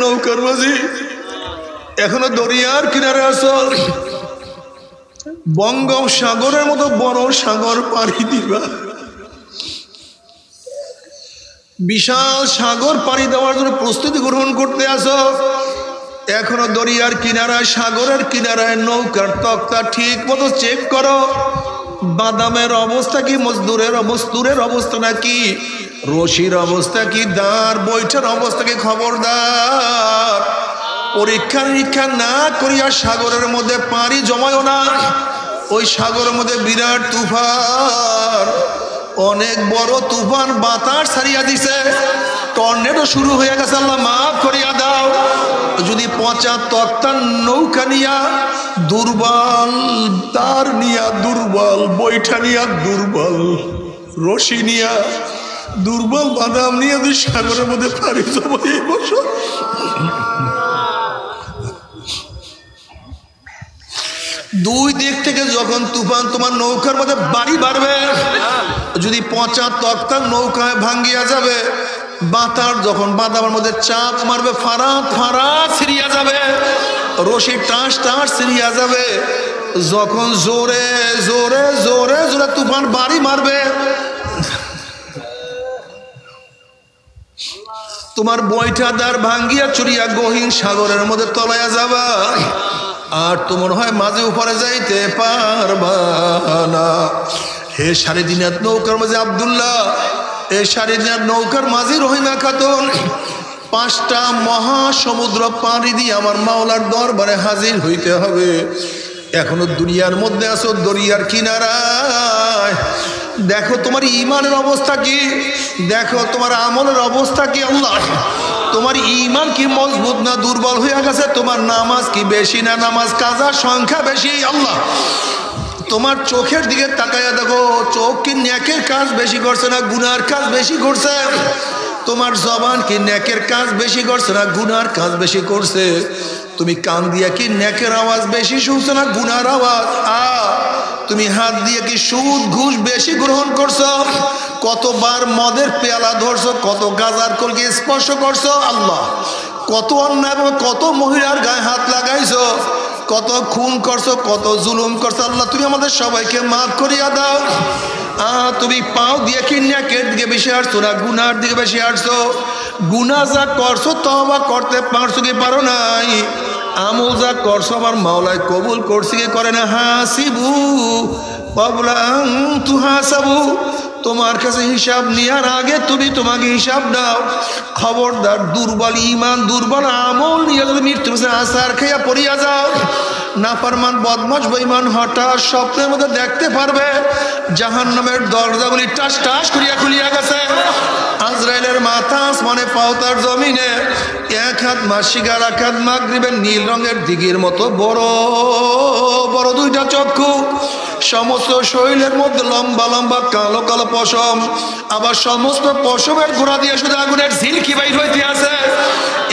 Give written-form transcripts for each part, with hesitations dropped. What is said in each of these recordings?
নৌকার মাঝি এখনো দরিয়ার কিনারে আছো, বঙ্গোপসাগরের মতো বড় সাগর পাড়ি দিবা। বিশাল সাগর পাড়ি দেওয়ার জন্য প্রস্তুতি গ্রহণ করতে আসো, এখনো দরিয়ার কিনারায় সাগরের কিনারায় নৌকার তক্তা ঠিক মতো চেক করো। বাদামের অবস্থা কি, মজদুরের অবস্থা নাকি, রশির অবস্থা কি, দাঁড় বৈঠার অবস্থা কি, খবরদার পরীক্ষা নিরীক্ষা না করিয়া সাগরের মধ্যে পানি জমায়ও না। ওই সাগরের মধ্যে বিরাট তুফান, অনেক বড় তুফান বাতাস ছাড়িয়া দিছে, টর্নেডো শুরু হয়ে গেছে। আল্লাহ মাফ করিয়া দাও। যদি পচা তক্তার নৌকা নিয়া, দুর্বল তার নিয়া, দুর্বল বৈঠা নিয়া, দুর্বল রশি নিয়া, দুর্বল বাদাম নিয়ে যদি সাগরের মধ্যে পানি জমাইয়ে বসো, দুই দিক থেকে যখন তুফান তোমার নৌকার মধ্যে বাড়ি বাড়বে, যদি পচা তক্তার নৌকায় ভাঙ্গিয়া যাবে, বাতার যখন বাদামের মধ্যে চাপ মারবে, ফাড়া ফাড়া ছিড়িয়া যাবে, রশি টাস টাস ছিড়িয়া যাবে। যখন জোরে জোরে জোরে জোরে তুফান বাড়ি মারবে, তোমার বৈঠাদার ভাঙ্গিয়া চুরিয়া গহীন সাগরের মধ্যে তলাইয়া যাবা, আর তোমার হয় মাঝে উপরে যাইতে পারবা না। হে সাড়ে দিনাত নৌকার মাঝে আব্দুল্লাহ, এ সাড়ে দিনাত নৌকার মাঝে রহিমা খাতুন, 5টা মহাসমুদ্র পাড়ি দিয়ে আমার মাওলার দরবারে হাজির হইতে হবে। এখনো দুনিয়ার মধ্যে আছো, দরিয়ার কিনারায়। দেখো তোমার ইমানের অবস্থা কি, দেখো তোমার আমলের অবস্থা কি। আল্লাহ, তোমার ইমান কি মজবুত না দুর্বল হয়ে গেছে? তোমার নামাজ কি বেশি না নামাজ কাজার সংখ্যা বেশি? আল্লাহ, তোমার চোখের দিকে তাকাইয়া দেখো, চোখ কি নেকের কাজ বেশি করছে না গুনার কাজ বেশি করছে? তোমার জবান কি নেকের কাজ বেশি করছে না গুনার কাজ বেশি করছে? তুমি কান দিয়া কি নেকের আওয়াজ বেশি শুনছো না গুনার আওয়াজ? তুমি হাত দিয়ে কি সুদ ঘুষ বেশি গ্রহণ করছো? কতবার মদের পেয়ালা ধরছো, কত গাজার কলকে স্পর্শ করছো? আল্লাহ, কত অন্যায়, কত মহিলার গায়ে হাত লাগাইছো, কত খুন করছো, কত জুলুম করছো। আল্লাহ, তুমি আমাদের সবাইকে মাফ করিয়া দাও। তুমি পাও দিয়ে কি নেকের দিকে বেশি হাঁটছো না গুনার দিকে বেশি হাঁটছো? গুনাহ যা করছো তওবা করতে পারছো কি পারো নাই? আমল যা করছো আমার মাওলায় কবুল করছে কি করে না? হাসিবু ক্বাবলা আন তুহাসাবু, তোমার কাছে হিসাব নেওয়ার আগে তুমি তোমাকে হিসাব দাও। খবরদার দুর্বল ইমান দুর্বল আমল নিয়ে যদি মৃত্যুর আসার খেয়া পড়িয়া যাও, নাফরমান বদমাশ বেঈমান হঠাৎ স্বপ্নের মধ্যে দেখতে পারবে জাহান্নামের দরজাগুলি টাস টাস করিয়া খুলিয়া গেছে। আজরাইলের মাথা আসমানে পাও তার জমিনে, এক হাত মাসিকার এক হাত মাগরিবের নীল রঙের দিঘির মতো বড় বড় 2টা চক্ষু, সমস্ত শরীরের মধ্যে লম্বা লম্বা কালো কালো পশম, আবার সমস্ত পশমের গোড়া দিয়ে শুধু আগুনের ঝিলকি বাইর হইতে আছে।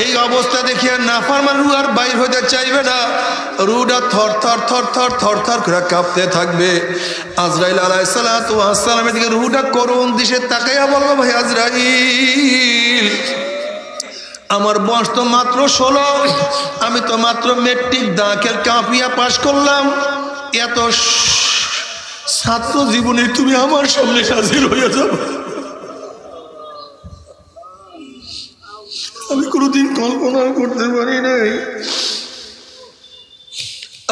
এই অবস্থা দেখিয়া নাফরমান রূহ আর বাইর হইতে চাইবে না, রূহটা থর থর থর থর থর থর করে কাঁপতে থাকবে। আজরাইল আলাইহিস সালাতু ওয়াস সালামের দিকে রূহটা করুণ দৃশ্যে তাকাইয়া বলবে, ভাই আজরাইল, আমার বয়স তো মাত্র 16, আমি তো মাত্র মেট্রিক দাখিল কাফিয়া পাশ করলাম, এত ছাত্র জীবনে তুমি আমার সামনে হাজির হয়ে যাবে, আমি কোনোদিন কল্পনা করতে পারি নাই।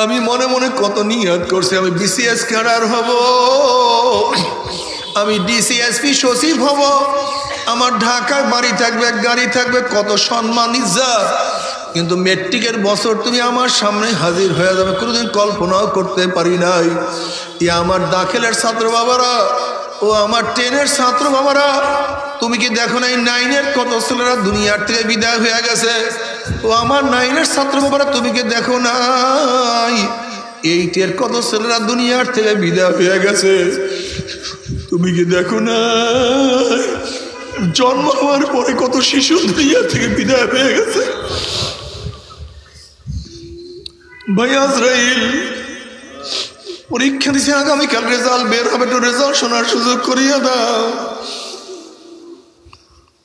আমি মনে মনে কত নিয়ত করছি, আমি বিসিএস ক্যাডার হব, আমি ডিসিএসপি সচিব হব, আমার ঢাকায় বাড়ি থাকবে, গাড়ি থাকবে, কত সম্মান ইজ্জত। কিন্তু মেট্রিকের বছর তুমি আমার সামনে হাজির হয়ে যাবে, কোনোদিন কল্পনাও করতে পারি নাই। আমার দাখিলের ছাত্র বাবারা, ও আমার 10-এর ছাত্র বাবারা, তুমি কি দেখো না 9-এর কত ছেলেরা দুনিয়ার থেকে বিদায় হয়ে গেছে? ও আমার 9-এর ছাত্র বাবারা, তুমি কি দেখো নাই 8-এর কত ছেলেরা দুনিয়ার থেকে বিদায় হয়ে গেছে? তুমি কি দেখো না জন্ম হওয়ার পরে কত শিশু দুনিয়া থেকে বিদায় হয়ে গেছে? ভাই আজরাইল পরীক্ষা দিছে, আগামীকাল রেজাল্ট বের হবে, একটু রেজাল্ট শোনার সুযোগ করিয়া দাও।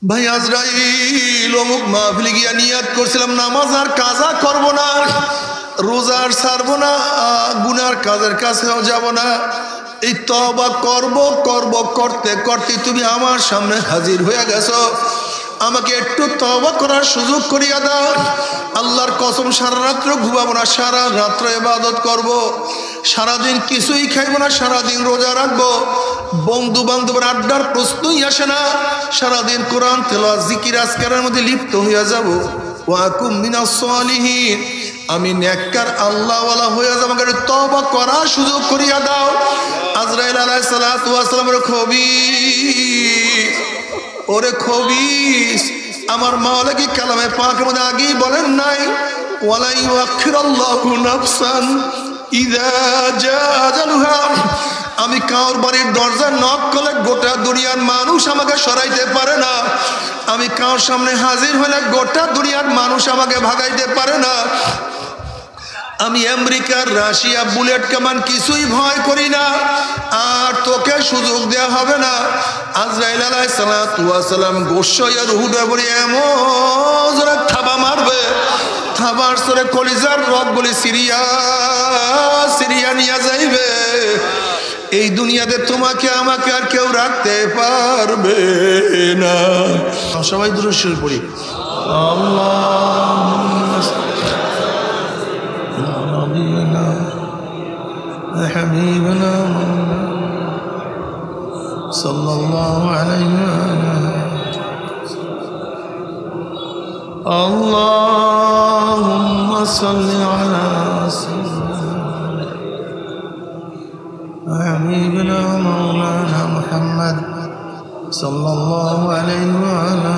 ভাই আজরাইল অমুক মাহফিলে গিয়া নিয়াত করছিলাম নামাজ আর কাজা করব না, রোজার ছাড়বো না, গুনার কাজের কাছেও যাব না, এই তওবা করব করতে করতে তুমি আমার সামনে হাজির হয়ে গেছো। আমাকে একটু তওবা করার সুযোগ করিয়া দাও। আল্লাহর কসম সারা রাত্র ঘুমাবো না, সারা রাত্র ইবাদত করব, সারাদিন কিছুই খাইবো না, সারাদিন রোজা রাখবো, বন্ধু বান্ধবের আড্ডার প্রশ্নই আসে না, সারাদিন কোরআন তেলাওয়াত জিকির আজকারের মধ্যে লিপ্ত হইয়া যাব। ওয়াকুম মিনাস সালিহিন, আমি নেককার আল্লাহওয়ালা হয়ে যাব, আমাকে তওবা করার সুযোগ করিয়া দাও। আজরাইল আলাইহিস সালাতু ওয়াস সালামের খবীর, ওরে খবীস, আমার মাওলা কি কালামে পাকের মধ্যে আগেই বলেন নাই ওয়ালা ইউআখিরুল্লাহু নাফসান ইযা জাআ আজালুহা, আমি কাউর বাড়ির দরজা নক করলে গোটা দুনিয়ার মানুষ আমাকে সরাইতে পারে না, আমি কাউর সামনে হাজির হলে গোটা দুনিয়ার মানুষ আমাকে ভাগাইতে পারে না, আমি আমেরিকার রাশিয়া বুলেট কামান কিছুই ভয় করি না, আর তোকে সুযোগ দেয়া হবে না। আজরাইল আলাইহিস সালাতু ওয়াস সালাম গোশায়া রুহুটা বলি এমন জোরে থাবা মারবে, থাবার সরে কলিজার রগগুলি সিরিয়া সিরিয়া নিয়ে যাইবে। এই দুনিয়াতে তোমাকে আমাকে আর কেউ রাখতে পারবে না। সবাই দুরূদ শরীফ পড়ি। আল্লাহুম্মা حبيبنا صلى الله عليه اللهم صل على سيدنا حبيبنا مولانا محمد صلى الله عليه وعلى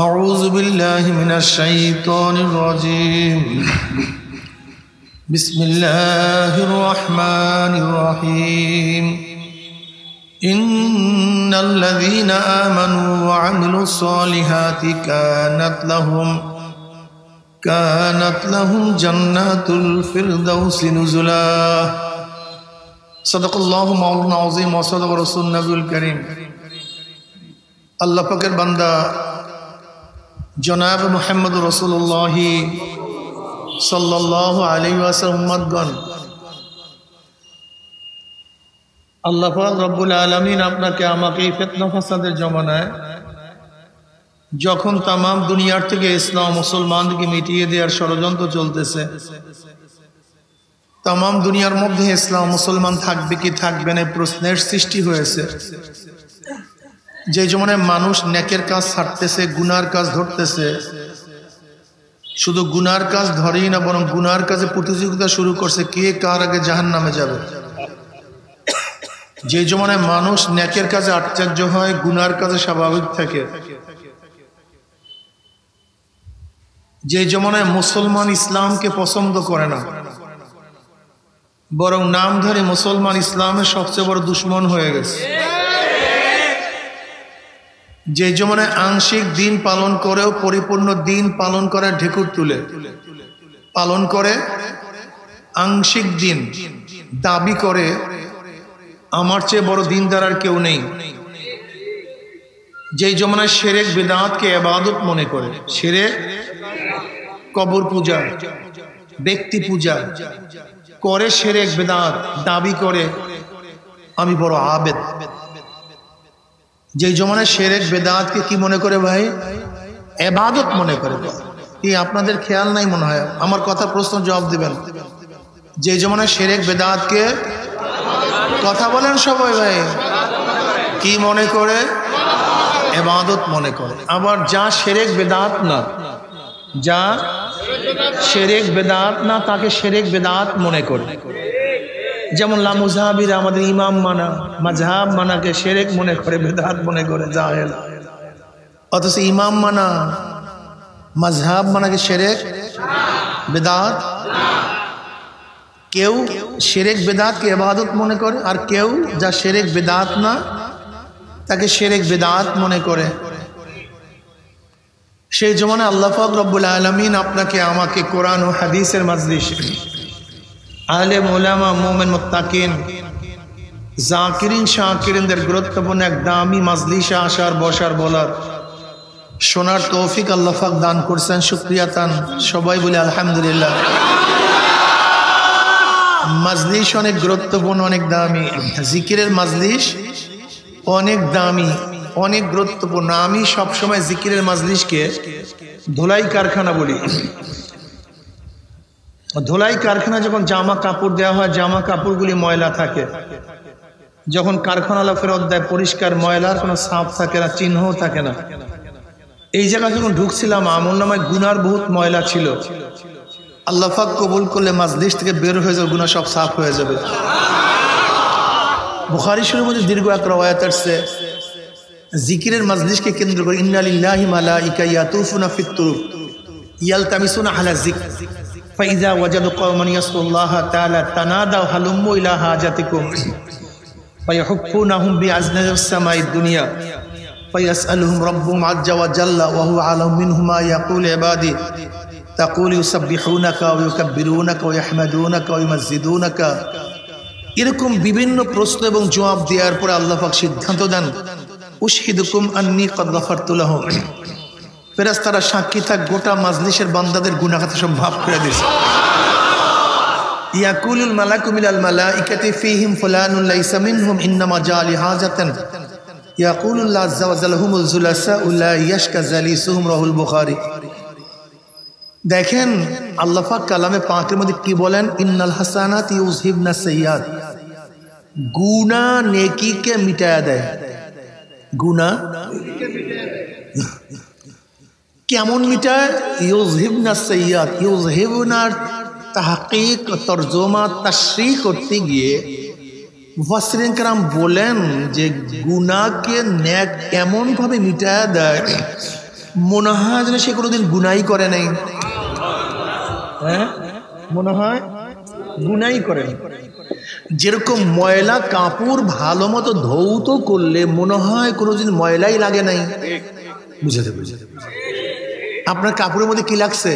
أعوذ بالله من الشيطان الرجيم بسم الله الرحمن الرحيم إن الذين آمنوا وعملوا الصالحات كانت لهم جنات الفردوس نزلا صدق الله مولانا العظيم وصدق رسول النبي الكريم আল্লাহ পাকের বান্দা জনাব মুহাম্মদ রাসূলুল্লাহ সাল্লাল্লাহু আলাইহি ওয়াসাল্লাম উম্মতগণ, আল্লাহ পাক রব্বুল আলামিন আপনাকে আমাকে এই ফিতনা ফাসাদের জমানায় যখন তাম দুনিয়ার থেকে ইসলাম মুসলমানদেরকে মিটিয়ে দেওয়ার ষড়যন্ত্র চলতেছে, তাম দুনিয়ার মধ্যে ইসলাম মুসলমান থাকবে কি থাকবে না প্রশ্নের সৃষ্টি হয়েছে। যে জমানায় মানুষ নেকের কাজ ছাড়তেছে, গুনার কাজ ধরতেছে, শুধু গুনার কাজ ধরেই না বরং গুনার কাজে প্রতিযোগিতা শুরু করছে কে কার আগে জাহান্নামে যাবে। যে জমানায় মানুষ নেকের কাজে আশ্চর্য হয়, গুনার কাজে স্বাভাবিক থাকে, যে জমানায় মুসলমান ইসলামকে পছন্দ করে না বরং নামধারী মুসলমান ইসলামের সবচেয়ে বড় দুশ্মন হয়ে গেছে, যে জমানায় আংশিক দিন পালন করেও পরিপূর্ণ দিন পালন করার ঢেকুর তুলে পালন করে, আংশিক দিন দাবি করে আমার চেয়ে বড় দিনদার আর কেউ নেই, যেই জমানায় শিরক বিদআতকে ইবাদত মনে করে, শিরক কবর পূজা ব্যক্তি পূজা করে, শিরক বিদআত দাবি করে আমি বড় আবেদ, যে জমানায় শিরক বিদআতকে কি মনে করে ভাই? ইবাদত মনে করে। কি আপনাদের খেয়াল নাই মনে হয়? আমার কথা প্রশ্ন জবাব দিবেন। যে জমানায় শিরক বিদআতকে কথা বলেন সবাই ভাই, কি মনে করে? ইবাদত মনে করে। আবার যা শিরক বিদআত না, যা শিরক বিদআত না তাকে শিরক বিদআত মনে করে। যেমন লামুজাহাবিরা আমাদের ইমাম মানা, মাযহাব মানাকে শিরক মনে করে, বিদআত মনে করে, জাহেল। অথচ ইমাম মানা মাযহাব মানাকে শিরক বিদআত। কেউ শিরক বিদআতকে ইবাদত মনে করে, আর কেউ যা শিরক বিদআত না তাকে শিরক বিদআত মনে করে। সেই জমানায় আল্লাহ পাক রব্বুল আলামিন আপনাকে আমাকে কোরআন ও হাদিসের মাজলিসে আলেম উলামা মুমিন মুত্তাকিন জাকিরিন শাকিরিনদের গুরুত্বপূর্ণ এক দামি মাজলিসে আসার বসার বলার শোনার তৌফিক আল্লাহ পাক দান করছেন, শুকরিয়া তান সবাই বলে আলহামদুলিল্লাহ। মাজলিস অনেক গুরুত্বপূর্ণ, অনেক দামি। জিকিরের মাজলিস অনেক দামি, অনেক গুরুত্বপূর্ণ। আমি সবসময় জিকিরের মাজলিসকে ধোলাই কারখানা বলি। ধোলাই কারখানা যখন জামা কাপড় দেওয়া হয়, জামা কাপড়গুলি ময়লা থাকে, যখন কারখানালা ফেরত দেয় পরিষ্কার, ময়লার কোনো ছাপ থাকে না, চিহ্নও থাকে না। এই জায়গায় যখন ঢুকছিলাম আমলনামায় গুনার বহুত ময়লা ছিল। আল্লাহ পাক কবুল করলে মাজলিস থেকে বের হয়ে যাবে, গুনাহ সব সাফ হয়ে যাবে। বুখারী শরীফের মধ্যে দীর্ঘ এক রওয়ায়াত আছে জিকিরের মাজলিসকে কেন্দ্র করে, ইন্না লিল্লাহি মালাইকা ইয়াতুফুনা ফিত তুরুক ইয়ালতামিসুনা আলা যিকর ফাইযা ওয়াজাদু কওমান ইয়াসকুরুল্লাহ তাআলা তানাদাউ হালুম্মু ইলা হাজাতিকুম ফায়াহুফুনাহুম বিআজনাতিস সামাইদ দুনিয়া ফায়াসআলুহুম রাব্বুহুম আজ্জা ওয়া জাল্লা ওয়া হুয়া আলামু মিনহুম মা ইয়াকুলু ইবাদি তাকুল ইউসাব্বিহুনাকা ওয়া ইউকাব্বিরুনাকা ওয়া ইয়াহমাদুনাকা ওয়া ইউমাজ্জিদুনাকা। এরকম বিভিন্ন প্রশ্ন এবং জবাব দেওয়ার পরে আল্লাহ পাক সিদ্ধান্ত দেন, উশহিদুকুম আন্নী ক্বাদ গাফারতু লাহুম। ফেরেশতারা সাক্ষী থাক, গোটা মাজলিসের বান্দাদের গুনাহ খাতা সব মাফ করে দিয়েছে। ইয়াকুলুল মালাকু মিনাল মালাইকাতি ফীহিম ফুলানুন লাইসা মিনহুম ইন্নামা জাআ লিহাজাতান ইয়াকুলুল্লাহু আযজা ওয়া জাল্লা হুমুল যুলাসাউ লা ইয়াশকা জালিসুহুম রাহুল বুখারী। দেখেন আল্লাহ পাক কালামে পাকের মধ্যে কি বলেন, ইন্নাল হাসানাতি ইউযহিবনাস সাইয়্যাত, গুনাহ নেকিকে মিটায়া দেয়। গুনাহ কেমন মিটায়? ইউযহিবনাস সাইয়্যাত। ইউযহিবনার তাহকিক তরজমা তাশরীহ করতে গিয়ে মুফাসসিরিন کرام বলেন যে গুনাহকে নেক এমন ভাবে মিটায়া দেয় মনে হয় যেন সে কোনোদিন গুনাহই করে নাই। হ্যাঁ, মনে হয় গুনাহই করে। যেরকম ময়লা কাপড় ভালো মতো ধৌত করলে মনে হয় কোনোদিন ময়লাই লাগে নাই। বুঝাতে আপনার কাপড়ের মধ্যে কি লাগছে?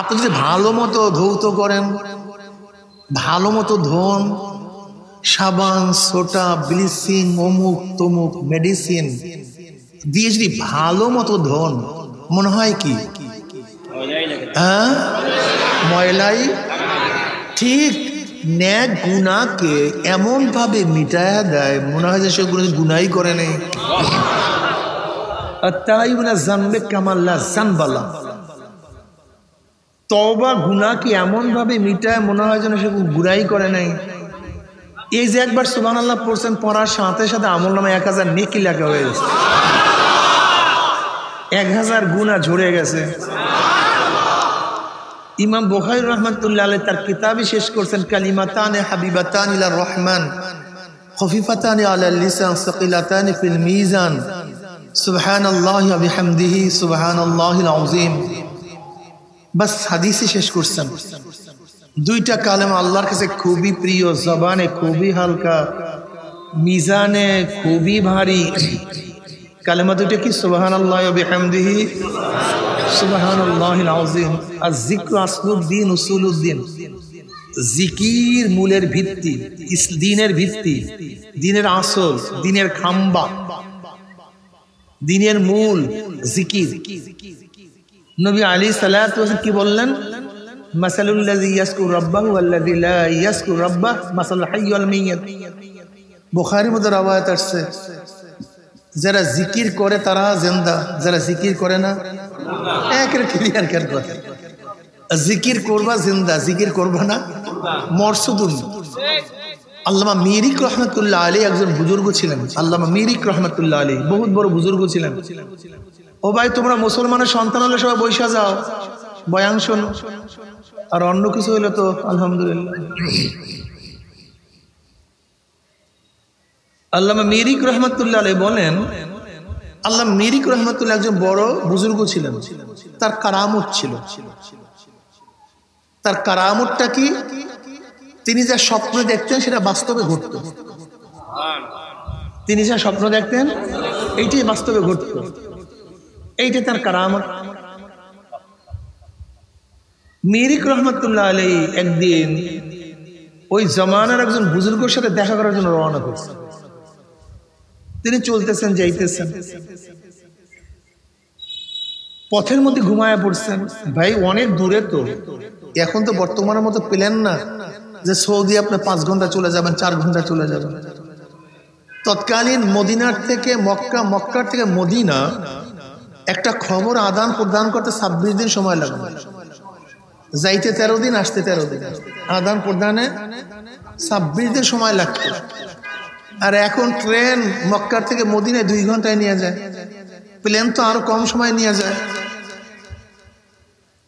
আপনি যদি ভালো মতো ধৌত করেন, ভালো মতো ধোন, সাবান, সোটা, ব্লিচিং, অমুক তমুক মেডিসিন দিয়ে যদি ভালো মতো ধোন, মনে হয় কি হ্যাঁ ময়লাই। ঠিক নেক গুনাহকে এমন ভাবে মিটায়া দেয় মনে হয় যে সে গুনাহই করে নেই। আত-তাইবুনা যানবে কামাল্লা যানবালা। তওবা গুনাহকে এমন ভাবে মিটায় মনে হয় যেন সে গুনাহই করে নাই। এই যে একবার সুবহানাল্লাহ পড়ছেন, পড়ার সাথে সাথে আমলনামায় 1000 নেকি লেখা হয়ে গেছে, 1000 গুনাহ ঝরে গেছে। ইমাম বুখারী রাহমাতুল্লাহ আলাইহি তার কিতাবই শেষ করছেন, কালিমাতানে হাবিবাতান ইলার রহমান খফিফাতানি আলাল লিসান সাকিলাতানি ফিল মিজান সুবহানাল্লাহি ওয়া বিহামদিহি সুবহানাল্লাহিল আযীম। বাস হাদিসে শেষ করছেন। দুইটা কালেমা আল্লাহর কাছে খুবই প্রিয়, জবানে খুবই হালকা, মিজানে খুবই ভারী। কালেমা দুইটা কি? সুবহানাল্লাহি ওয়া বিহামদিহি সুবহানাল্লাহিল আযীম। আর যিকরু আসলুদ্দিন উসুলুদ্দিন। জিকির মূলের ভিত্তি, দিনের ভিত্তি, দিনের আসল, দিনের খাম্বা, দিনের মূল জিকির। নবী আলাইহিস সালাতু ওয়াস কি বললেন? মাসালুল্লাযী ইয়াসকুর রাব্বাহু ওয়াল্লাযী লা ইয়াসকুর রাব্বাহ মাসালুল হাইয়্যি ওয়াল মাইয়্যিত। বুখারীর মধ্যে রওয়ায়াত আছে, যারা জিকির করে তারা জিন্দা, যারা জিকির করে না একের ক্লিয়ার কেন কথা। জিকির করবা জিন্দা, জিকির করবা না মরসুদুন। আল্লামা মিরিক রহমাতুল্লাহ আলাইহি একজন বুজুর্গ ছিলেন। আল্লামা মিরিক রহমাতুল্লাহ আলাইহি বহুত বড় বুজুর্গ ছিলেন। ও ভাই, তোমরা মুসলমানের সন্তান হলে সবাই বৈশা যাও, বয়ান শোনো, আর অন্য কিছু হইলে তো আলহামদুলিল্লাহ। আল্লামা মিরিক রহমাতুল্লাহ আলাইহি বলেন, আল্লাহ মিরিক রহমাতুল্লাহ একজন বড় বুজুর্গ ছিলেন। তার কারামত ছিল। তার কারামতটা কি? তিনি যা স্বপ্ন দেখতেন সেটা বাস্তবে ঘটত। তিনি যা স্বপ্ন দেখতেন এইটাই বাস্তবে ঘটত। এইটা তার কারামত। মিরিক রহমাতুল্লাহ আলাইহি একদিন ওই জমানার একজন বুজুর্গের সাথে দেখা করার জন্য রওনা করছেন। তিনি চলতেছেন, যাইতেছেন, পথের মধ্যে ঘুমায়া পড়ছেন। ভাই অনেক দূরে তো, এখন তো বর্তমানের মতো প্লেন না যে সৌদি আপনি 5 ঘন্টা চলে যাবেন, 4 ঘন্টা চলে যাবেন। তৎকালীন মদিনার থেকে মক্কা, মক্কার থেকে মদিনা একটা খবর আদান প্রদান করতে 26 দিন সময় লাগবে। যাইতে 13 দিন, আসতে 13 দিন, আদান প্রদানে 26 দিন সময় লাগতো। আর এখন ট্রেন মক্কার থেকে মদিনায় 2 ঘন্টায় নিয়ে যায়, প্লেন তো আরো কম সময় নিয়ে যায়।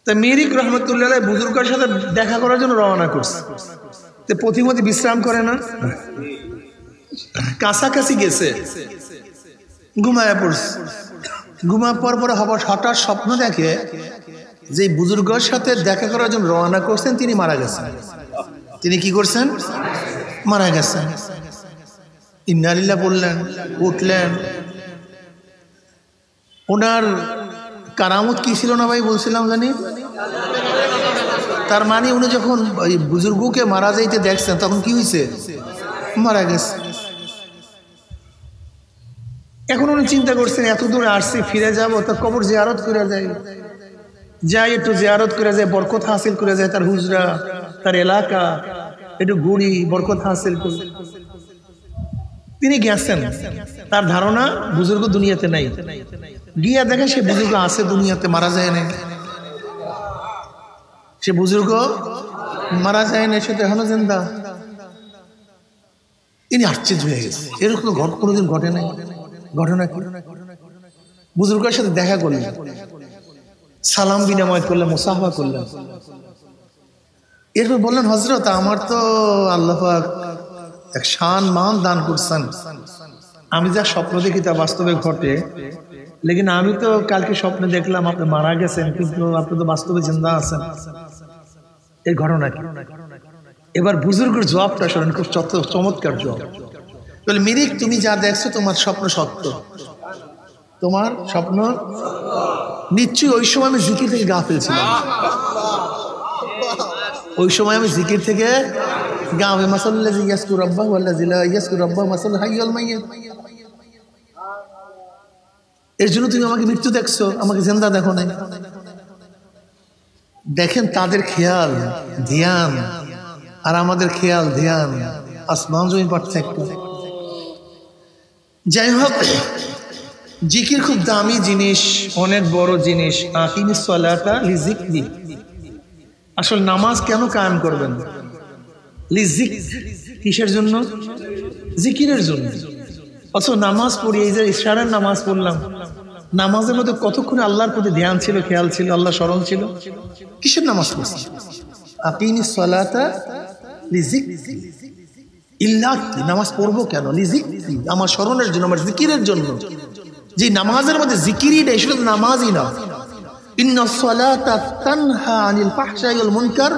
তা মিরিক রহমতুল্লাহ বুজুর্গের সাথে দেখা করার জন্য রওনা করছে। তো পথিমধ্যে বিশ্রাম করে না, কাছাকাছি গেছে, ঘুমায় পড়ছে। ঘুমা পর পরে হঠাৎ স্বপ্ন দেখে যে বুজুর্গের সাথে দেখা করার জন্য রওনা করছেন তিনি মারা গেছেন। তিনি কি করছেন? মারা গেছেন। ইন্না লিল্লাহ বললেন, উঠলেন। ওনার কারামত কি ছিল না ভাই, বলছিলাম জানি। তার মানে উনি যখন ওই বুজুর্গকে মারা যাইতে দেখছেন তখন কি হয়েছে? মারা গেছে। এখন উনি চিন্তা করছেন এত দূরে আসছি, ফিরে যাবো, তার কবর জিয়ারত করে যাই, একটু জিয়ারত করে যায়, বরকত হাসিল করে যায়, তার হুজরা, তার এলাকা একটু ঘুরি, বরকত হাসিল করে। তিনি গেছেন, তার ধারণা বুজুর্গ দুনিয়াতে নাই। গিয়া দেখে সে বুজুর্গ আছে দুনিয়াতে, মারা যায় না। সে বুজুর্গ মারা যায় না, সে তো এখনো জিন্দা। তিনি আশ্চর্য হয়ে গেছে, এরকম কোনোদিন ঘটে নাই। ঘটনা কি? বুজুর্গের সাথে দেখা করলেন, সালাম বিনিময় করলেন, মুসাফা করলেন। এরপর বললেন, হযরত আমার তো আল্লাহ পাক এক শান মান দান করছেন, আমি যা স্বপ্ন দেখি তা বাস্তবে ঘটে। লেকিন আমি তো কালকে স্বপ্নে দেখলাম আপনি মারা গেছেন, কিন্তু আপনি তো বাস্তবে জিন্দা আছেন। এই ঘটনা কি? এবার বুজুর্গের জবাবটা শোনেন, খুব চমৎকার জবাব। বলে, মিরিক তুমি যা দেখছো তোমার স্বপ্ন সত্য, তোমার স্বপ্ন নিশ্চয়ই। ওই সময় আমি জিকির থেকে গাফিল ছিলাম, ওই সময় আমি জিকির থেকে গাফিল। মাসাল্লাযী ইয়াসকুরু রাব্বাহু ওয়াল্লাযী লা ইয়াসকুরু রাব্বাহু মাসাল হাইয়ুল মাইয়িত। এর জন্য তুমি আমাকে মৃত্যু দেখছো, আমাকে জিন্দা দেখো নাই। দেখেন তাদের খেয়াল ধ্যান আর আমাদের খেয়াল ধ্যান আসমান জমিন পার্থক্য। যাই হোক, জিকির খুব দামি জিনিস, অনেক বড় জিনিস। আকিমিস সালাতা লিযিকরি। আসল নামাজ কেন কায়েম করবেন? লিযিকর, কিসের জন্য? জিকিরের জন্য। অথচ নামাজ পড়ি, এই যে ইশারার নামাজ পড়লাম, নামাজের মধ্যে কতক্ষণ আল্লাহর প্রতি ধ্যান ছিল, খেয়াল ছিল, আল্লাহ স্মরণ ছিল। কিসের নামাজ পড়ছি? আকিমিস সালাতা লিযিকরি। ইল্লাতি, নামাজ পড়বো কেন? লিযিকরি, আমার স্মরণের জন্য, আমার জিকিরের জন্য। যে নামাজের মধ্যে জিকিরই নেই সেটা তো নামাজই না। ইন্নাস সালাতা তানহা আনিল ফাহশাই ওয়াল মুনকার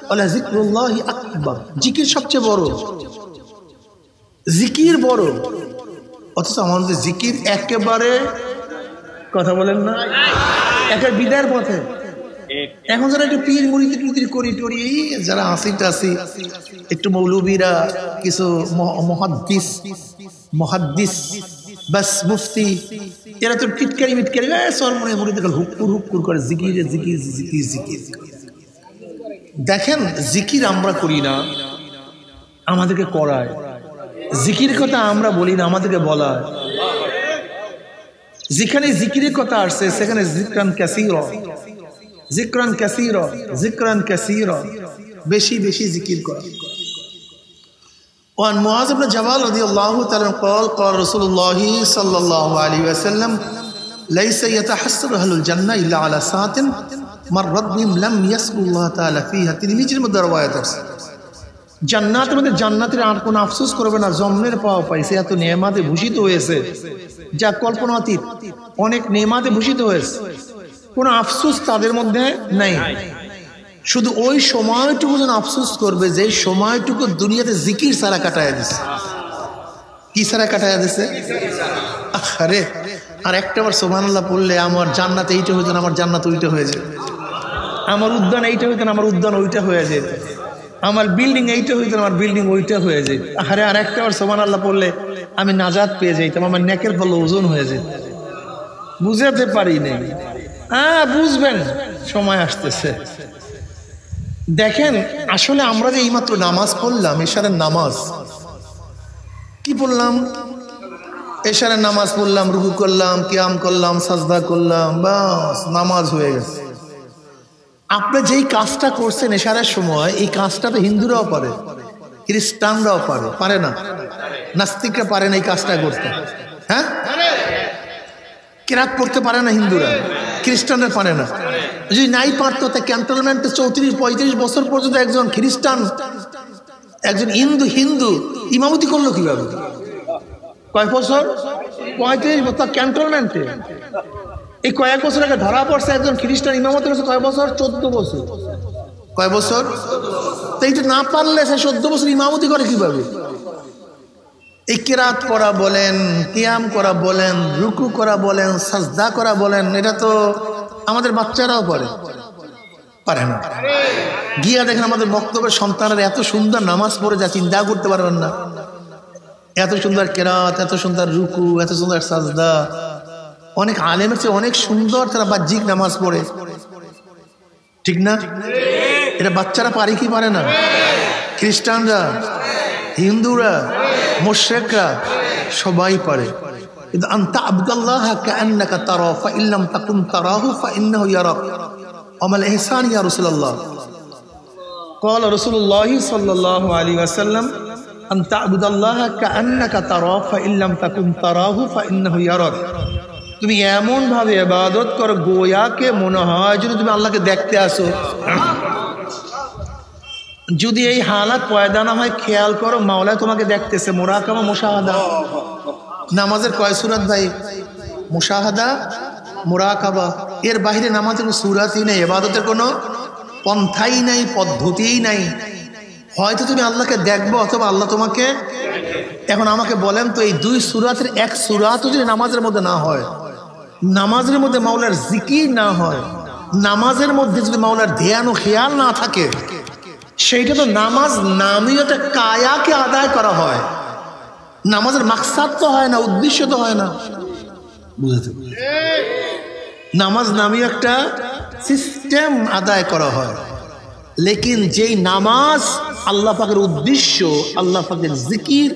ওয়া লাযিকরুল্লাহি আকবার। জিকির সবচেয়ে বড়, জিকির বড়। অথচ আমাদের জিকির একেবারে, কথা বলেন না, একেবারে বিদায়ের পথে। এখন যারা একটু পীর মুরিদ করি টরি, যারা আসি একটু মৌলবীরা, কিছু মুহাদ্দিস বাস মুফতি, এরা তো টিটকারি মিটকারি সরমনে মুরিদ হুক্কুর করে জিকির জিকির জিকির জিকির। দেখেন জিকির আমরা করি না, আমাদেরকে করায়। জিকির কথা আমরা বলি না, আমাদেরকে বলায়। যেখানে জিকিরের কথা আসছে সেখানে যিকরান কাসীরা, যিকরান কাসীরা, যিকরান কাসীরা, বেশি বেশি জিকির করা। وعن معاذ بن جبل رضي الله تعالى قال قال رسول الله صلى الله عليه وسلم ليس يتحسر أهل الجنة إلا على ساعة مرت بهم لم يذكروا الله تعالى فيها। তিরমিজির মধ্যে রওয়ায়াত আছে, জান্নাতের মধ্যে জান্নাতের আর কোনো আফসোস করবে না, জন্মের পাওয়া পাইছে, এত নেয়ামতে ভূষিত হয়েছে যা কল্পনাতীত। অনেক নেয়ামতে ভূষিত হয়েছে, কোনো আফসোস তাদের মধ্যে নাই। শুধু ওই সময়টুকু যেন আফসোস করবে যে সময়টুকু দুনিয়াতে জিকির ছাড়া কাটায় দিছে। কি ছাড়া কাটায় দিছে? আরে আর একটাবার সুবহানাল্লাহ পড়লে আমার জান্নাত এইটা হইতো না, আমার জান্নাত ওইটা হয়ে যেত, আমার উদ্যান এইটা হইতো না, আমার উদ্যান ওইটা হয়ে যেত। আমার বিল্ডিং এইটা হইতো, আমার বিল্ডিং ওইটা হয়ে যেত। আরে আর একটা বার সুবহানাল্লাহ পড়লে আমি নাজাত পেয়ে যাইতাম, আমার নেকের ফলে ওজন হয়ে যেত। বুঝাতে পারি নাই। হ্যাঁ বুঝবেন, সময় আসতেছে। দেখেন আসলে আমরা যে এইমাত্র নামাজ পড়লাম, এশারের নামাজ, কি পড়লাম? এশারের নামাজ পড়লাম, রুকু করলাম, কিয়াম করলাম, সাজদা করলাম, বাস নামাজ হয়ে গেছে। আপনি যেই কাজটা করছেন এশারের সময়, এই কাজটা তো হিন্দুরাও পারে, খ্রিস্টানরাও পারে, পারে না? নাস্তিকরা পারে না এই কাজটা করতে? হ্যাঁ, কেরাত পড়তে পারে না হিন্দুরা, খ্রিস্টানরা পারে না। যদি নাই পারতো তা ক্যান্টনমেন্টে 34-35 বছর পর্যন্ত একজন খ্রিস্টান, একজন হিন্দু ইমামতি করলো কিভাবে? কয় বছর? 35 বছর ক্যান্টনমেন্টে। এই কয়েক বছর আগে ধরা পড়ছে একজন খ্রিস্টান ইমামতি করেছে কয় বছর? 14 বছর। কয় বছর? তো এইটা না পারলে সে 14 বছর ইমামতি করে কিভাবে? এই কেরাত করা বলেন, কিয়াম করা বলেন, রুকু করা বলেন, সাজদা করা বলেন, এটা তো আমাদের বাচ্চারাও পারে না। গিয়া দেখেন আমাদের বক্তব্যের সন্তানরা এত সুন্দর নামাজ পড়ে যা চিন্তা করতে পারবেন না। এত সুন্দর কেরাত, এত সুন্দর রুকু, এত সুন্দর সাজদা, অনেক আলেমের চেয়ে অনেক সুন্দর তারা বাহ্যিক নামাজ পড়ে, ঠিক না? এটা বাচ্চারা পারে কি পারে না? খ্রিস্টানরা, হিন্দুরা, মুশরিকরা সবাই পারে। কিন্তু আনতা আবুদাল্লাহ কাআন্নাকা তারা ফাইন লাম তাকুন তারাহু ফাইন্নাহু ইয়ারাক। আমাল ইহসান ইয়া রাসূলুল্লাহ। قال رسول الله صلى الله عليه وسلم أن تعبد الله كأنك تراه فإن لم تكن تراه فإنه يراك। তুমি এমন ভাবে ইবাদত করো গোয়াকে মনে হয় যদি তুমি আল্লাহকে দেখতে আসো। যদি এই হালাত পয়দা না হয়, খেয়াল করো মাওলা তোমাকে দেখতেছে। মুরাকাবা, মুশাহাদা। নামাজের কয় সূরাত ভাই? মুশাহাদা, মুরাকাবা। এর বাইরে নামাজের কোনো সূরাতই নেই, ইবাদতের কোনো পন্থাই নাই, পদ্ধতিই নাই। হয়তো তুমি আল্লাহকে দেখবো অথবা আল্লাহ তোমাকে। এখন আমাকে বলেন তো, এই 2 সূরাতের এক সূরাতও যদি নামাজের মধ্যে না হয়, নামাজের মধ্যে মাওলার জিকির না হয়, নামাজের মধ্যে যদি মাওলার ধ্যান ও খেয়াল না থাকে, সেইটা তো নামাজ নামীয় একটা কায়াকে আদায় করা হয়। নামাজের মাকসাদ তো হয় না, উদ্দেশ্য তো হয় না। বুঝতে? নামাজ নামীয় একটা সিস্টেম আদায় করা হয়। লেকিন যেই নামাজ আল্লাহ পাকের উদ্দেশ্য, আল্লাহ পাকের জিকির,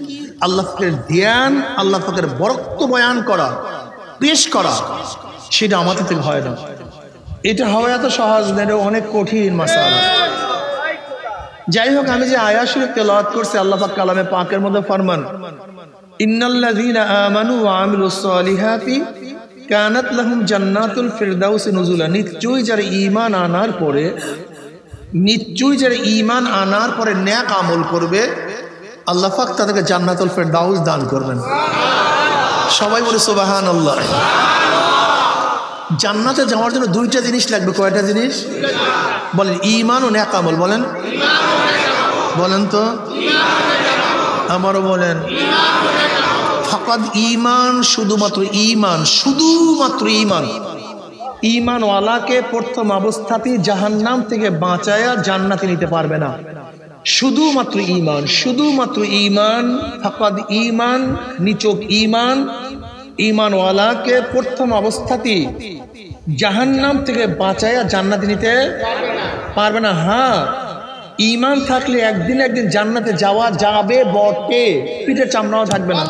আল্লাহ পাকের ধ্যান, আল্লাহ পাকের বরকত বয়ান করা, পেশ করা, সেটা আমাদের থেকে হয় না। এটা হওয়া এত সহজ না, এটা অনেক কঠিন মাসালা। যাই হোক, আমি যে আয়াত শরীফ তেলাওয়াত করছি, আল্লাহ পাক কালামে পাকের মধ্যে ফরমান, ইন্নাল্লাযীনা আমানু ওয়া আমিলুস সালিহাতি কানাত লাহুম জান্নাতুল ফিরদাউস নুজুলা। নিশ্চয়ই যারা ঈমান আনার পরে নেক আমল করবে, আল্লাহ পাক তাদেরকে জান্নাতুল ফিরদাউস দান করবেন। সবাই বলে সুবহানাল্লাহ। জান্নাতে যাওয়ার জন্য 2টা জিনিস লাগবে। কয়টা জিনিস বলেন? ঈমান ও নেক আমল। বলেন, বলেন তো, আমারও বলেন। ফাকাদ ঈমান, শুধুমাত্র ঈমান, শুধুমাত্র ঈমান। ঈমানওয়ালাকে প্রথম অবস্থাতেই জাহান্নাম থেকে বাঁচায়া জান্নাতে নিতে পারবে না। শুধুমাত্র ঈমান, শুধুমাত্র ঈমান। ফাকাদ ঈমান, নিচক ঈমান। ঈমানওয়ালাকে প্রথম অবস্থাতেই জাহান্নাম থেকে বাঁচায়া জান্নাতে নিতে পারবে না। হ্যাঁ, ঈমান থাকলে একদিন জান্নাতে যাওয়া যাবে বটে, পিঠের চামড়াও থাকবে না।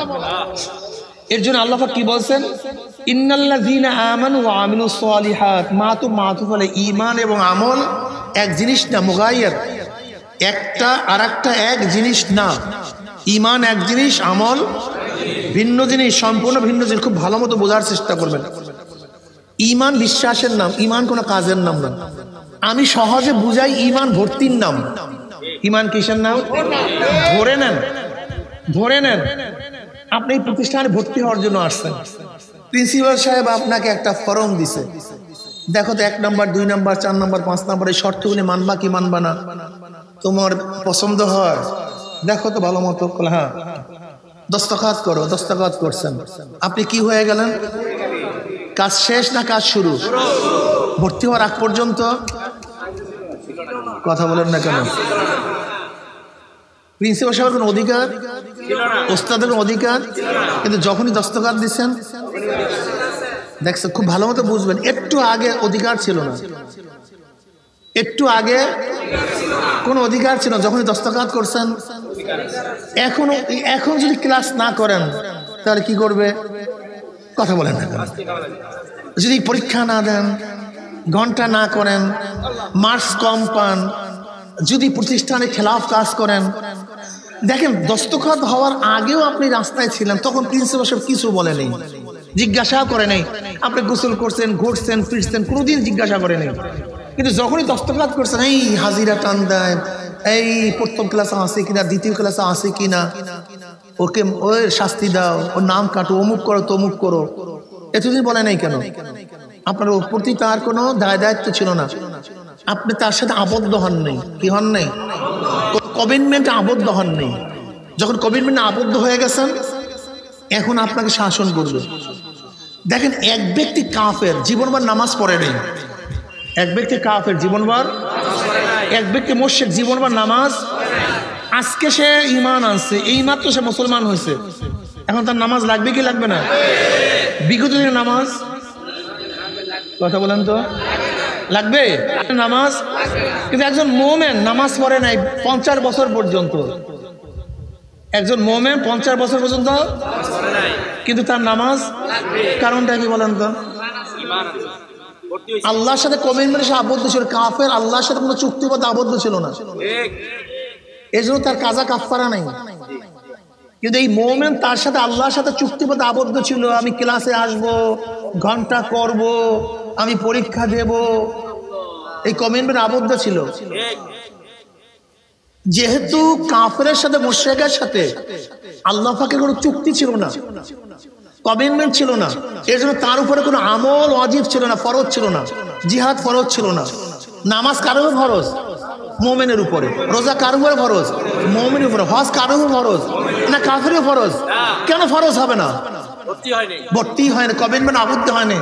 এর জন্য আল্লাহ পাক কি বলছেন? ইন্নাল্লাযীনা আমানু ওয়া আমিলুস সালিহাত। মাতুফ হলে ঈমান এবং আমল এক জিনিস না, মুগায়্যার। একটা আর একটা এক জিনিস না। ঈমান এক জিনিস, আমল ভিন্ন জিনিস, সম্পূর্ণ ভিন্ন জিনিস। খুব ভালো মতো বোঝার চেষ্টা করবেন। ঈমান বিশ্বাসের নাম, ঈমান কোনো কাজের নাম না। আমি সহজে বুঝাই, ঈমান ভর্তির নাম। ঈমান কিসের নাম? ধরে নেন, ধরে নেন আপনি এই প্রতিষ্ঠানে ভর্তি হওয়ার জন্য আসছেন। প্রিন্সিপাল সাহেব আপনাকে একটা ফর্ম দিছে, দেখো তো 1 নম্বর, 2 নম্বর, 4 নম্বর, 5 নম্বর এই শর্তগুলি মানবা কি মানবা না, তোমার পছন্দ হয় দেখো তো ভালো মতো। হ্যাঁ, দস্তখত করো। দস্তখত করছেন, আপনি কি হয়ে গেলেন? কাজ শেষ না কাজ শুরু? ভর্তি হওয়ার আগ পর্যন্ত কথা বলেন না কেন? প্রিন্সিপাল সাহেবের কোনো অধিকার, ওস্তাদের কোনো অধিকার, কিন্তু যখনই দস্তখত দিচ্ছেন দেখছেন, খুব ভালো মতো বুঝবেন, একটু আগে অধিকার ছিল না, একটু আগে কোনো অধিকার ছিল না, যখনই দস্তখত করছেন। এখন যদি ক্লাস না করেন তাহলে কি করবে? কথা বলেন না। যদি পরীক্ষা না দেন, ঘন্টা না করেন, মার্কস কম পান, যদি প্রতিষ্ঠানে খেলাফ কাজ করেন, দেখেন দস্তখত হওয়ার আগেও আপনি রাস্তায় ছিলেন, তখন প্রিন্সিপাল সাহেব কিছু বলে নেই, জিজ্ঞাসা করে নেই আপনি গোসল করছেন, ঘুরছেন, ফিরছেন, কোনোদিন জিজ্ঞাসা করে নেই। কিন্তু যখনই দস্তখত করছেন, এই হাজিরা টান দেয়, এই প্রথম ক্লাসে আসে কিনা, দ্বিতীয় ক্লাসে আসে কিনা, ওকে ওর শাস্তি দাও, ওর নাম কাটো, অমুক করো তমুক করো, এতদিন বলে নাই কেন? আপনার প্রতি তার কোনো দায়িত্ব ছিল না, আপনি তার সাথে আবদ্ধ হন নাই। কি হন নাই? কমিটমেন্টে আবদ্ধ হন নাই। যখন কমিটমেন্টে আবদ্ধ হয়ে গেছেন, এখন আপনাকে শাসন করবে। দেখেন, এক ব্যক্তি কাফের, জীবনভর নামাজ পড়ে নেই, এক ব্যক্তি কাফের জীবনভর, এক ব্যক্তি মুশরিক জীবনভর নামাজ, আজকে সে ঈমান আনছে, এই মাত্র সে মুসলমান হয়েছে, এখন তার নামাজ লাগবে কি লাগবে না? বিগত দিনের নামাজ, কথা বলেন তো, লাগবে নামাজ। কিন্তু একজন মোমেন নামাজ পড়ে নাই 50 বছর পর্যন্ত, একজন মোমেন 50 বছর পর্যন্ত কিন্তু তার নামাজ, কারণটা কি বলেন তো? আল্লাহর সাথে কমিটমেন্টে সে আবদ্ধ ছিল। কাফের আল্লাহর সাথে কোনো চুক্তিবদ্ধ আবদ্ধ ছিল না, এই জন্য তার কাজা কাফারা নাই। কিন্তু এই মোমেন তার সাথে আল্লাহর সাথে চুক্তিবদ্ধ আবদ্ধ ছিল, আমি ক্লাসে আসব, ঘন্টা করব, আমি পরীক্ষা দেব, এই কমিটমেন্ট আবদ্ধ ছিল। যেহেতু কাফেরের সাথে মুশরিকের সাথে আল্লাহ পাকের কোনো চুক্তি ছিল না, কমিটমেন্ট ছিল না, এর জন্য তার উপরে কোনো আমল ওয়াজিব ছিল না, ফরজ ছিল না, জিহাদ ফরজ ছিল না। নামাজ কার উপর ফরজ? মুমিনের উপরে। রোজা কার উপরে ফরজ? মুমিনের উপরে। হজ কার উপর ফরজ? না কাফেরের ফরজ। কেন ফরজ হবে না? ভর্তি হয় না, কমিটমেন্ট আবদ্ধ হয় না,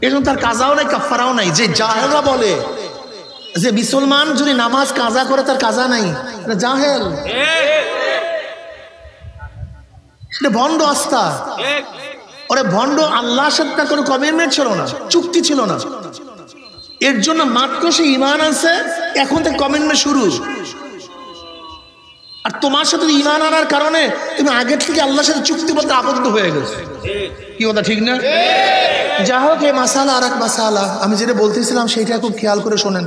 এর জন্য তার কাজাও নাই, কাফারাও নাই। যে জাহেলরা বলে যে মুসলমান যদি নামাজ কাজা করে তার কাজা নাই, জাহেল, ভণ্ড আস্থা। ওরে ভণ্ড, আল্লাহর সাথে তার কোনো কমিটমেন্ট ছিল না, চুক্তি ছিল না, এর জন্য মাত্র সে ঈমান আছে, এখন থেকে কমিটমেন্ট শুরু। আর তোমার সাথে ঈমান আনার কারণে তুমি আগের থেকে আল্লাহর সাথে চুক্তিবদ্ধ আবদ্ধ হয়ে গেছো। কি কথা ঠিক না? যা হোক, এই মাসালা আর এক মাসালা, আমি যেটা বলতেছিলাম সেইটা খুব খেয়াল করে শোনেন।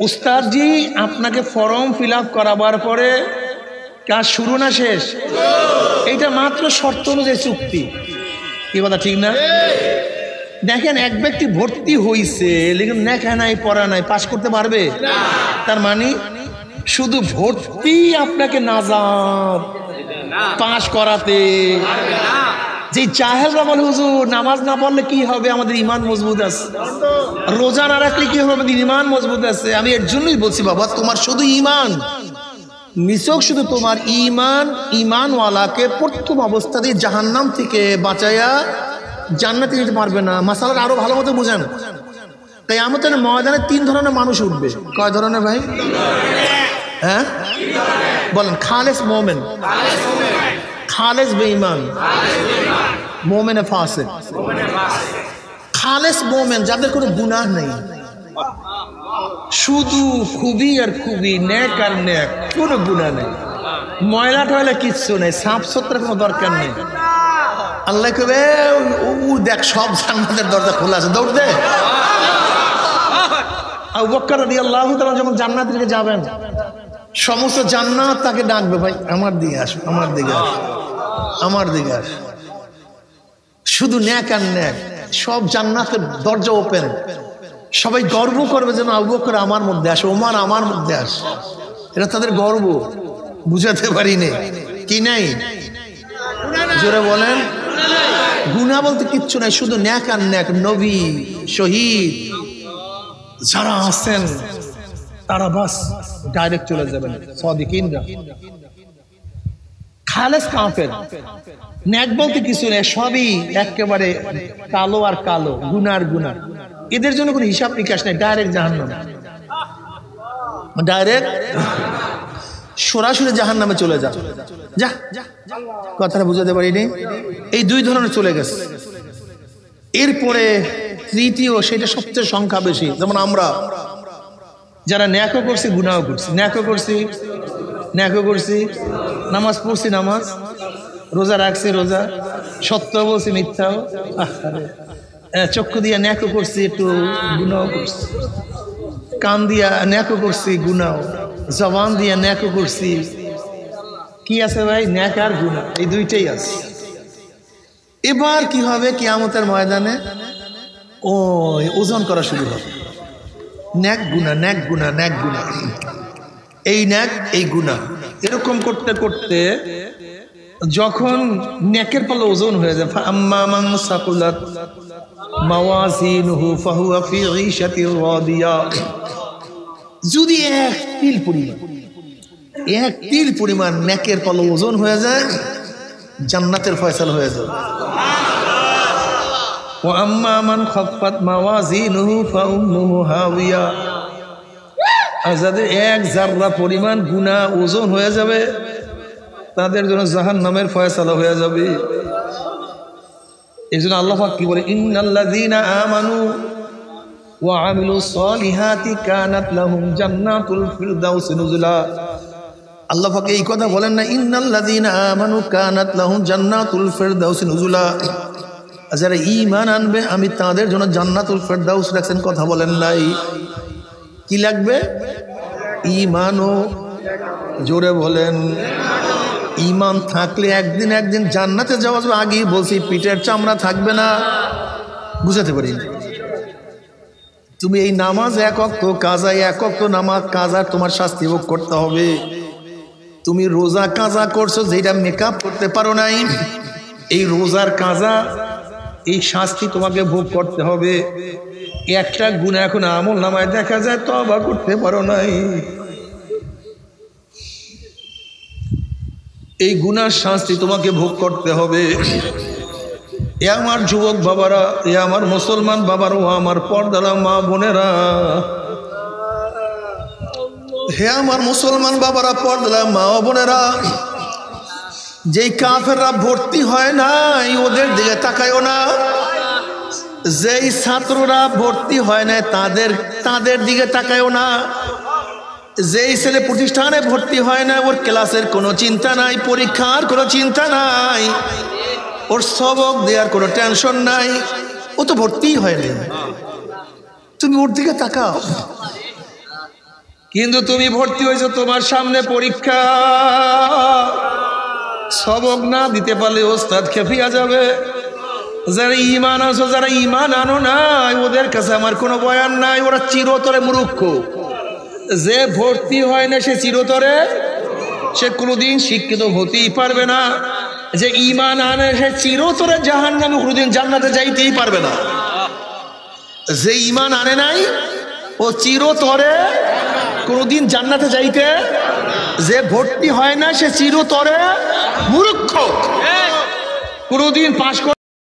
উস্তাদজি আপনাকে ফর্ম ফিল আপ করাবার পরে কাজ শুরু না শেষ? এইটা মাত্র শর্ত অনুযায়ী চুক্তি। কি কথা ঠিক না? দেখেন, এক ব্যক্তি ভর্তি হইছে, লেকিন লেখা নাই, পড়া নাই, পাস করতে পারবে? তার মানে শুধু ভর্তি আপনাকে নাজাত পাস করাতে। যে জাহেলরা বলে হুজুর নামাজ না পড়লে কি হবে, আমাদের ঈমান মজবুত আছে, রোজা না রাখলে কি হবে, আমাদের ঈমান মজবুত আছে। আমি এর জন্যই বলছি, বাবা তোমার শুধু ঈমান নিছক, শুধু তোমার ঈমান, ঈমানওয়ালাকে প্রথম অবস্থাতেই জাহান্নাম থেকে বাঁচায়া জান্নাতে যেতে পারবে না। মাসালাটা আরো ভালো মতো বুঝেন। তাই আমাদের ময়দানে 3 ধরনের মানুষ উঠবে। কয় ধরনের ভাই? হ্যাঁ বলেন। খালেস মোমেন, খালেস বেঈমান, মোমেনে ফাসিক। খালেস মোমেন যাদের কোনো গুনাহ নেই, শুধু খুবই আর খুবই, নেক আর নেক, কোনো গুনাহ নেই, ময়লা টয়লা কিচ্ছু নেই, সাফ সুতরা কোনো দরকার নেই। আল্লাহ কবে ও দেখ সব জান্নাতের দরজা খোলা আছে, দৌড় দে। আবু বকর রাদিয়াল্লাহু তাআলা যখন জান্নাত থেকে যাবেন, সমস্ত জান্নাত তাকে ডাকবে, ভাই আমার দিকে আসো, আমার দিকে আসো, আমার দিকে আসো। শুধু নেক আর নেক, সব জান্নাতের দরজা ওপেন। সবাই গর্ব করবে যেন আবু বকর আমার মধ্যে আসে, ওমর আমার মধ্যে আসে। এটা তাদের গর্ব, বুঝাতে পারি না। কি নাই? জোরে বলেন। গুনাহ বলতে কিচ্ছু নাই, শুধু নেক আর নেক। নবী, শহীদ যারা আছেন তারা বাস ডাইরেক্ট চলে যাবেন, সাদিকিনরা। খালেস কাফের, নেক বলতে কিছু নেই, সবই একেবারে কালো আর কালো, গুনার গুনাহ। এদের জন্য কোনো হিসাব নিকাশ নেই, ডাইরেক্ট জাহান্নাম, ডাইরেক্ট। সরাসরি জাহান্নামে চলে যা। যা, কথাটা বুঝাতে পারিনি? এই দুই ধরনের চলে গেছে। এরপরে তৃতীয়, সেটা সবচেয়ে সংখ্যা বেশি। যেমন আমরা যারা ন্যাকও করছি, গুনাহও করছি। ন্যাকও করছি, নামাজ পড়ছি, নামাজ, রোজা রাখছি, রোজা, সত্য বলছি, মিথ্যাও, চক্ষু দিয়া ন্যাকও করছি, একটু গুনাহও করছি, কান দিয়া ন্যাকও করছি, গুনাহ, জবান দিয়া ন্যাকও করছি। কি আছে ভাই? ন্যাক আর গুনাহ, এই দুইটাই আছে। এবার কি হবে? কিয়ামতের ময়দানে ওজন করা শুরু হবে। ন্যাক গুনাহ, ন্যাক গুনাহ, ন্যাক গুনাহ, এই ন্যাক এই গুনাহ, এরকম করতে করতে যখন ন্যাকের পাল্লা ওজন হয়ে যায়, আম্মা মান সাকুলাত মাওয়াজিনুহু ফাহুয়া ফি ঈশাতির রাদিয়া, যদি এক তিল পরিমাণ ন্যাকের পাল্লা ওজন হয়ে যায়, জান্নাতের ফয়সালা হয়ে যাবে। ওয়া আম্মা মান খাফফাত মাওয়াজিনুহু ফাউম্মুহু হাওিয়া, আর যাদের এক জাররা পরিমাণ গুনাহ ওজন হয়ে যাবে, তাদের জন্য জাহান্নামের ফয়সালা হয়ে যাবে। এই জন্য আল্লাহ পাক কি বলে? ইন্নাল্লাযীনা আমানু ওয়া আমিলুস সলিহাতি কানাত লাহুম জান্নাতুল ফিরদাউসি নুজুলা। আল্লাহ পাক এই কথা বলেন না? ইন্নাল্লাযীনা আমানু কানাত লাহুম জান্নাতুল ফিরদাউসি নুজুলা, যারা ঈমান আনবে আমি তাদের জন্য জান্নাতুল ফিরদাউস রাখছেন। কথা বলেন নাই? কি লাগবে? ঈমানও, জোরে বলেন। ঈমান থাকলে একদিন জান্নাতে যাওয়া যাবে। আগেই বলছি, পিঠের চামড়া থাকবে না। বুঝাতে পারি? তুমি এই নামাজ এক ওয়াক্ত কাজা, এক ওয়াক্ত নামাজ কাজা তোমার শাস্তি ভোগ করতে হবে। তুমি রোজা কাজা করছো, যেটা মেকআপ করতে পারো নাই, এই রোজার কাজা, এই শাস্তি তোমাকে ভোগ করতে হবে। একটা গুনাহ এখন আমল নামায় দেখা যায় তওবা করতে পারো নাই, এই গুনার শাস্তি তোমাকে ভোগ করতে হবে। এ আমার যুবক বাবারা, এ আমার মুসলমান বাবারা, ও আমার পর্দারা মা বোনেরা, হে আমার মুসলমান বাবারা, পর্দারা মা বোনেরা, যেই কাফেররা ভর্তি হয় নাই ওদের দিকে তাকায়ও না। যেই ছাত্ররা ভর্তি হয় নাই তাদের দিকে তাকায়ও না। যেই ছেলে প্রতিষ্ঠানে ভর্তি হয় না ওর ক্লাসের কোনো চিন্তা নাই, পরীক্ষার কোনো চিন্তা নাই, ওর সবক দেওয়ার কোনো টেনশন নাই, ও তো ভর্তিই হয়নি। তুমি ওর দিকে তাকাও। কিন্তু তুমি ভর্তি হয়েছো, তোমার সামনে পরীক্ষা, সবক না দিতে পারলে ওস্তাদ খেপিয়া যাবে। যারা ঈমান আছো, যারা ঈমান আনো নাই, ওদের কাছে আমার কোনো বয়ান নাই, ওরা চিরতরে মূর্খ। যে ভর্তি হয় না সে চিরতরে, সে কোনোদিন শিক্ষিত হতেই পারবে না। যে ঈমান আনে সে চিরতরে জাহান্নামে, কোনোদিন জান্নাতে যাইতেই পারবে না। যে ঈমান আনে নাই ও চিরতরে কোনোদিন জান্নাতে যাইতে, যে ভর্তি হয় না সে চিরতরে মূর্খ, কোনোদিন পাশ